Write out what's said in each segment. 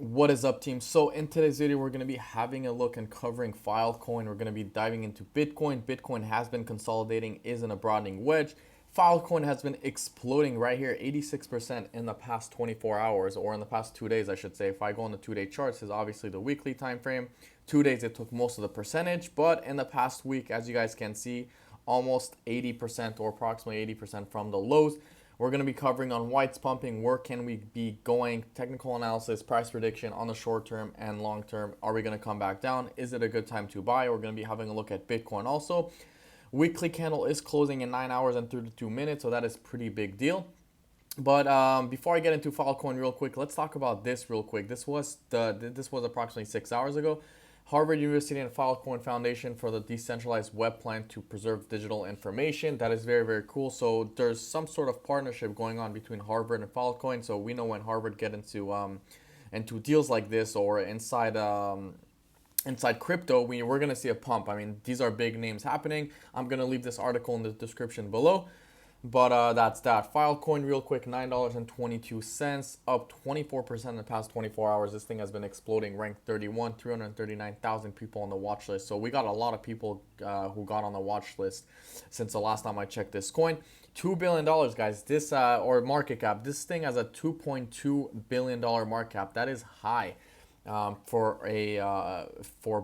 What is up, team? So in today's video, we're going to be having a look and covering Filecoin. We're going to be diving into Bitcoin. Bitcoin has been consolidating, is in a broadening wedge. Filecoin has been exploding right here, 86% in the past 24 hours, or in the past 2 days, I should say. If I go on the 2-day charts, this is obviously the weekly time frame. 2 days, it took most of the percentage, but in the past week, as you guys can see, almost 80% or approximately 80% from the lows. We're going to be covering on why it's pumping, where can we be going, technical analysis, price prediction on the short term and long term. Are we going to come back down? Is it a good time to buy? We're going to be having a look at Bitcoin also. Weekly candle is closing in 9 hours and 32 minutes, so that is pretty big deal. But before I get into Filecoin real quick, let's talk about this real quick. This was approximately 6 hours ago. Harvard University and Filecoin Foundation for the decentralized web plan to preserve digital information. That is very, very cool. So there's some sort of partnership going on between Harvard and Filecoin. So we know when Harvard get into deals like this or inside crypto, we're going to see a pump. I mean, these are big names happening. I'm going to leave this article in the description below. But that's that. Filecoin real quick, $9.22, up 24% in the past 24 hours. This thing has been exploding, ranked 31, 339,000 people on the watch list. So we got a lot of people who got on the watch list since the last time I checked this coin. $2 billion, guys, this or market cap. This thing has a $2.2 billion market cap. That is high. For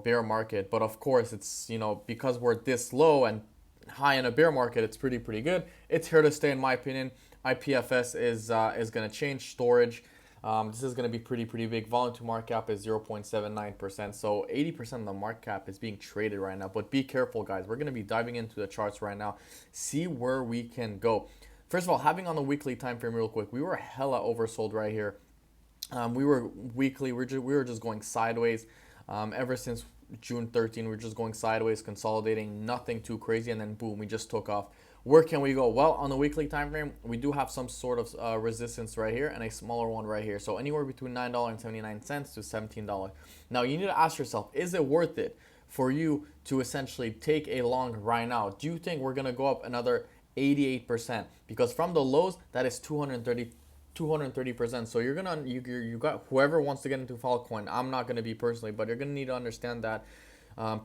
bear market, but of course it's because we're this low and high in a bear market, it's pretty good. It's here to stay, in my opinion. IPFS is going to change storage. This is going to be pretty big. Volume to market cap is 0.79%. So 80% of the market cap is being traded right now. But be careful, guys. We're going to be diving into the charts right now. See where we can go. First of all, having on the weekly time frame real quick, we were hella oversold right here. We were weekly. We were just going sideways. Ever since June 13, we were just going sideways, consolidating, nothing too crazy, and then boom, we just took off. Where can we go? Well, on the weekly time frame, we do have some sort of resistance right here and a smaller one right here. So anywhere between $9.79 to $17. Now you need to ask yourself, is it worth it for you to essentially take a long right now? Do you think we're gonna go up another 88%? Because from the lows, that is 230%. So you got whoever wants to get into Filecoin. I'm not going to be personally, but you're going to need to understand that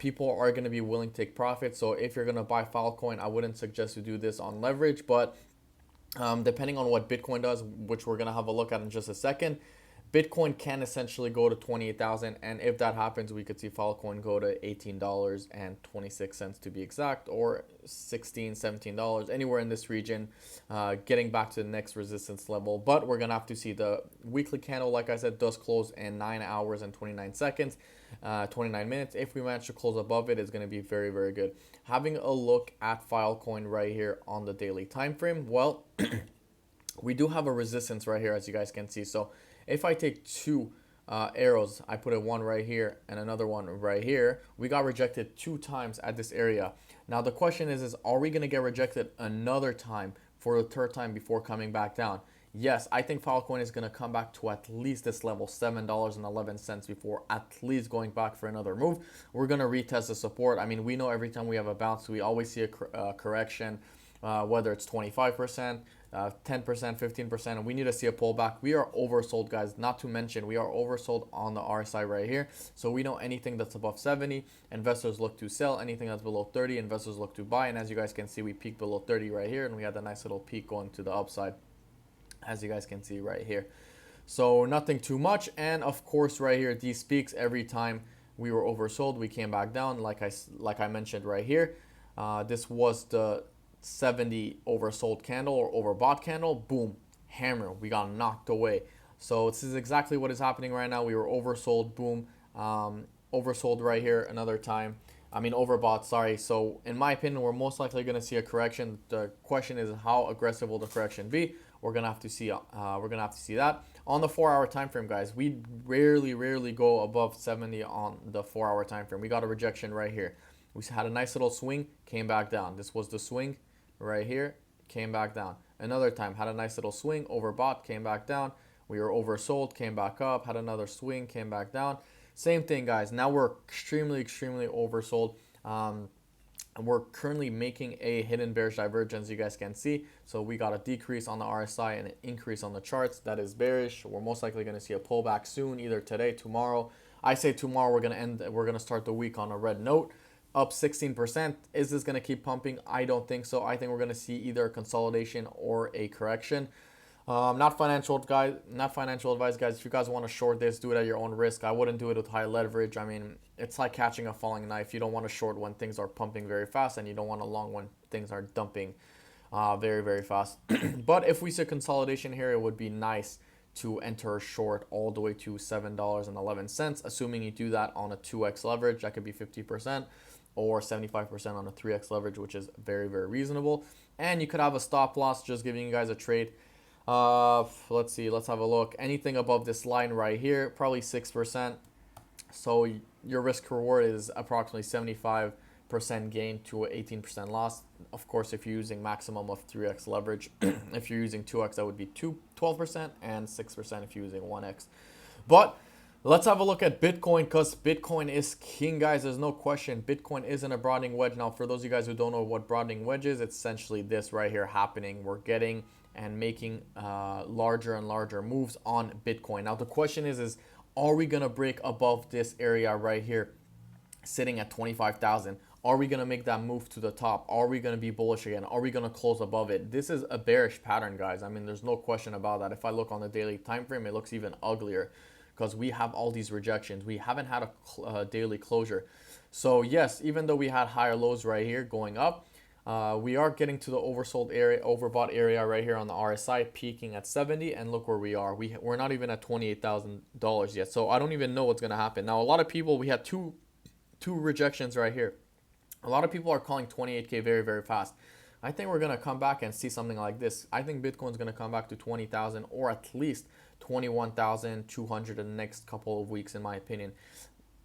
people are going to be willing to take profit. So if you're going to buy Filecoin, I wouldn't suggest you do this on leverage, but depending on what Bitcoin does, which we're going to have a look at in just a second, Bitcoin can essentially go to 28,000, and if that happens, we could see Filecoin go to $18.26 to be exact, or $16, $17, anywhere in this region, getting back to the next resistance level. But we're gonna have to see. The weekly candle, like I said, does close in 9 hours and 29 seconds, 29 minutes. If we manage to close above it, it's gonna be very good. Having a look at Filecoin right here on the daily time frame, well, we do have a resistance right here, as you guys can see. So if I take two arrows, I put one right here and another one right here, we got rejected 2 times at this area. Now the question is are we going to get rejected another time for the 3rd time before coming back down? Yes, I think Filecoin is going to come back to at least this level, $7.11, before at least going back for another move. We're going to retest the support. I mean, we know every time we have a bounce, we always see a correction, whether it's 25%, 10%, 15%, and we need to see a pullback. We are oversold, guys. Not to mention, we are oversold on the RSI right here. So we know anything that's above 70, investors look to sell. Anything that's below 30, investors look to buy. And as you guys can see, we peaked below 30 right here, and we had a nice little peak going to the upside, as you guys can see right here. So nothing too much. And of course, right here, these peaks, every time we were oversold, we came back down. Like I mentioned right here, this was the 70 oversold candle or overbought candle. Boom, hammer, we got knocked away. So this is exactly what is happening right now. We were oversold, boom, oversold right here another time. I mean overbought, sorry. So in my opinion, we're most likely going to see a correction. The question is, how aggressive will the correction be? We're gonna have to see. That on the 4-hour time frame, guys. We rarely go above 70 on the 4-hour time frame. We got a rejection right here. We had a nice little swing, came back down. This was the swing right here, came back down. Another time, had a nice little swing, overbought, came back down. We were oversold, came back up, had another swing, came back down. Same thing, guys. Now we're extremely oversold. And we're currently making a hidden bearish divergence, you guys can see. So we got a decrease on the RSI and an increase on the charts. That is bearish. We're most likely going to see a pullback soon, either today, tomorrow. I say tomorrow we're going to start the week on a red note, up 16%. Is this going to keep pumping? I don't think so. I think we're going to see either a consolidation or a correction. Not financial advice, guys. If you guys want to short this, do it at your own risk. I wouldn't do it with high leverage. I mean, it's like catching a falling knife. You don't want to short when things are pumping very fast, and you don't want to long when things are dumping very, very fast. But if we see consolidation here, it would be nice to enter a short all the way to $7.11, assuming you do that on a 2x leverage. That could be 50%, or 75% on a 3x leverage, which is very, very reasonable. And you could have a stop loss, just giving you guys a trade. Let's see, let's have a look. Anything above this line right here, probably 6%. So your risk reward is approximately 75% gain to an 18% loss. Of course, if you're using maximum of 3x leverage, if you're using 2x, that would be 12%, and 6% if you're using 1x. But let's have a look at Bitcoin, because Bitcoin is king, guys. There's no question. Bitcoin is in a broadening wedge. Now, for those of you guys who don't know what broadening wedge is, it's essentially this right here happening. We're getting and making larger and larger moves on Bitcoin. Now, the question is are we going to break above this area right here, sitting at 25,000? Are we going to make that move to the top? Are we going to be bullish again? Are we going to close above it? This is a bearish pattern, guys. I mean, there's no question about that. If I look on the daily time frame, it looks even uglier, because we have all these rejections. We haven't had a daily closure. So yes, even though we had higher lows right here going up, we are getting to the oversold area, overbought area right here on the RSI, peaking at 70, and look where we are. We're not even at $28,000 yet. So I don't even know what's going to happen. Now, a lot of people, we had two rejections right here. A lot of people are calling 28K very, very fast. I think we're going to come back and see something like this. I think Bitcoin's going to come back to 20,000, or at least 21,200 in the next couple of weeks, in my opinion.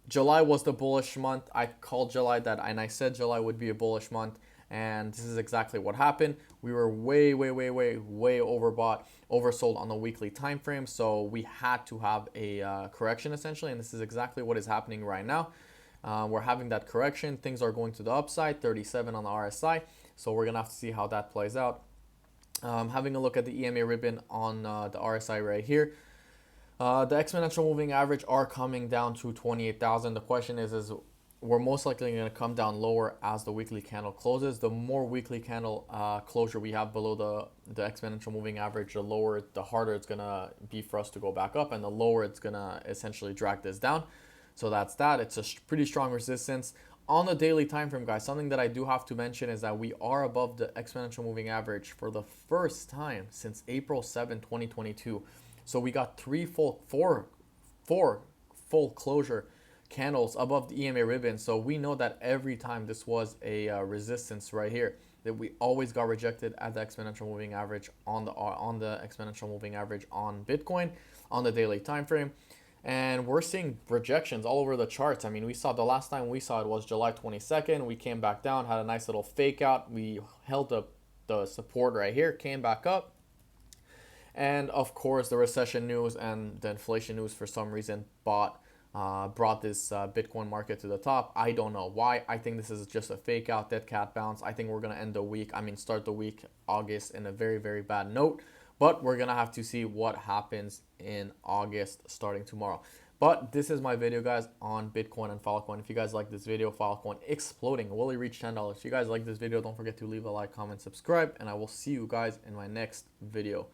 July was the bullish month. I called July that, and I said July would be a bullish month, and this is exactly what happened. We were way overbought, oversold on the weekly time frame, so we had to have a correction essentially, and this is exactly what is happening right now. We're having that correction. Things are going to the upside, 37 on the RSI, so we're gonna have to see how that plays out. Having a look at the EMA ribbon on the RSI right here. The exponential moving average are coming down to 28,000. The question is we're most likely going to come down lower as the weekly candle closes. The more weekly candle closure we have below the exponential moving average, the harder it's going to be for us to go back up, and the lower it's going to essentially drag this down. So that's that. It's a pretty strong resistance. On the daily time frame, guys, something that I do have to mention is that we are above the exponential moving average for the first time since April 7, 2022. So we got four full closure candles above the EMA ribbon. So we know that every time this was a resistance right here, that we always got rejected at the exponential moving average on the exponential moving average on Bitcoin on the daily time frame. And we're seeing rejections all over the charts. I mean, we saw the last time we saw it was July 22nd. We came back down, had a nice little fake out. We held up the support right here, came back up. And of course, the recession news and the inflation news for some reason brought this Bitcoin market to the top. I don't know why. I think this is just a fake out, dead cat bounce. I think we're going to start the week, August, in a very, very bad note. But we're going to have to see what happens in August starting tomorrow. But this is my video, guys, on Bitcoin and Filecoin. If you guys like this video, Filecoin exploding. Will it reach $10? If you guys like this video, don't forget to leave a like, comment, subscribe, and I will see you guys in my next video.